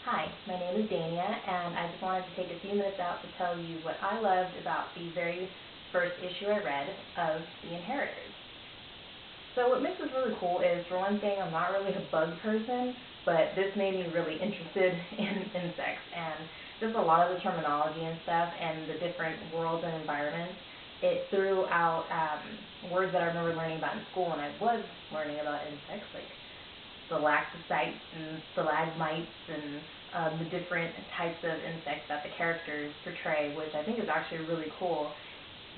Hi, my name is Dania, and I just wanted to take a few minutes out to tell you what I loved about the very first issue I read of The Inheritors. So what makes this really cool is, for one thing, I'm not really a bug person, but this made me really interested in insects, and just a lot of the terminology and stuff, and the different worlds and environments. It threw out words that I remember learning about in school when I was learning about insects, like stalactites and stalagmites and the different types of insects that the characters portray, which I think is actually really cool.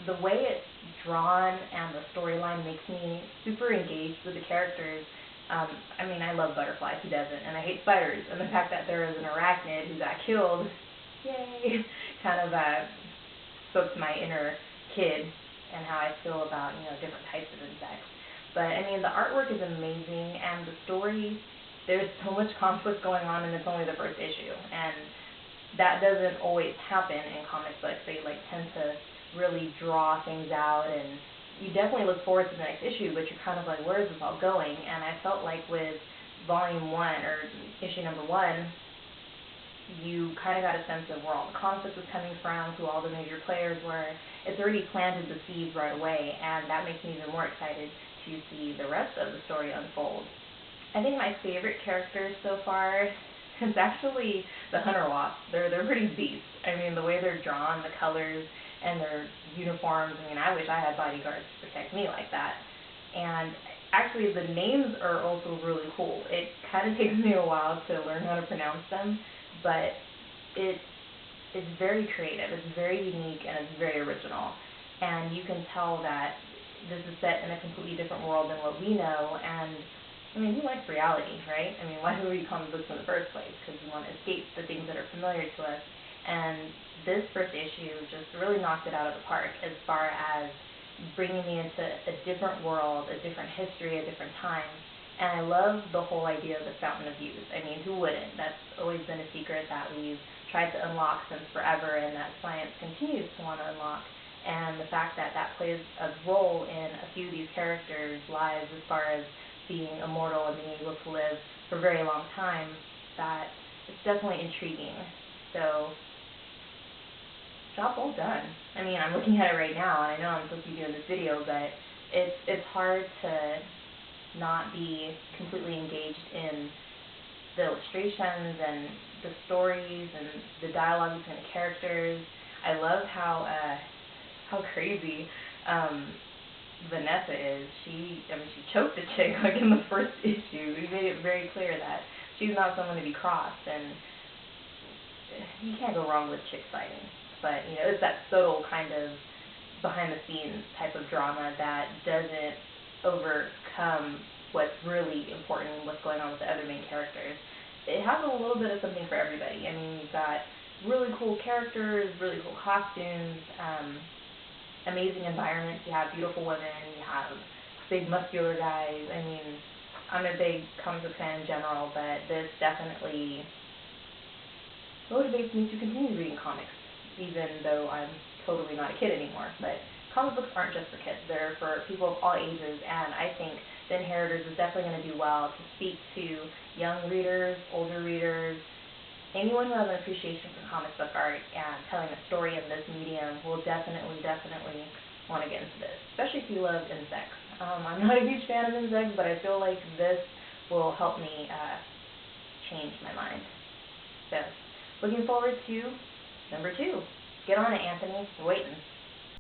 The way it's drawn and the storyline makes me super engaged with the characters. I mean, I love butterflies, who doesn't? And I hate spiders, and the fact that there is an arachnid who got killed, yay, kind of spoke to my inner kid and how I feel about, different types of insects. But, I mean, the artwork is amazing, and the story, there's so much conflict going on, and it's only the first issue. And that doesn't always happen in comic books. They, tend to really draw things out, and you definitely look forward to the next issue, but you're kind of like, where is this all going? And I felt like with Volume 1, or issue number 1, you kind of got a sense of where all the conflict was coming from, who all the major players were. It's already planted the seeds right away, and that makes me even more excited to see the rest of the story unfold. I think my favorite characters so far is actually the hunter wasps. They're pretty beasts. I mean, the way they're drawn, the colors, and their uniforms. I mean, I wish I had bodyguards to protect me like that. And actually, the names are also really cool. It kind of takes me a while to learn how to pronounce them, but it's very creative, it's very unique, and it's very original. And you can tell that this is set in a completely different world than what we know, and I mean, who likes reality, right? I mean, why do we read comic books in the first place? Because we want to escape the things that are familiar to us. And this first issue just really knocked it out of the park as far as bringing me into a different world, a different history, a different time. And I love the whole idea of the Fountain of Youth. I mean, who wouldn't? That's always been a secret that we've tried to unlock since forever, and that science continues to want to unlock. And the fact that that plays a role in a few of these characters' lives as far as being immortal and being able to live for a very long time, that it's definitely intriguing. So, job well done. I mean, I'm looking at it right now, and I know I'm supposed to be doing this video, but it's hard to not be completely engaged in the illustrations and the stories and the dialogue between the characters. I love how crazy Vanessa is. She choked a chick in the first issue. We made it very clear that she's not someone to be crossed, and you can't go wrong with chick fighting. But it's that subtle kind of behind the scenes type of drama that doesn't overcome what's really important and what's going on with the other main characters. It has a little bit of something for everybody. I mean, you've got really cool characters, really cool costumes, amazing environments. You have beautiful women, you have big muscular guys. I mean, I'm a big comic book fan in general, but this definitely motivates me to continue reading comics, even though I'm totally not a kid anymore. But comic books aren't just for kids. They're for people of all ages, and I think The Inheritors is definitely going to do well to speak to young readers, older readers, anyone who has an appreciation for comic book art and telling a story in this medium will definitely want to get into this, especially if you love insects. I'm not a huge fan of insects, but I feel like this will help me change my mind. So, looking forward to number 2. Get on it, Anthony. We're waiting.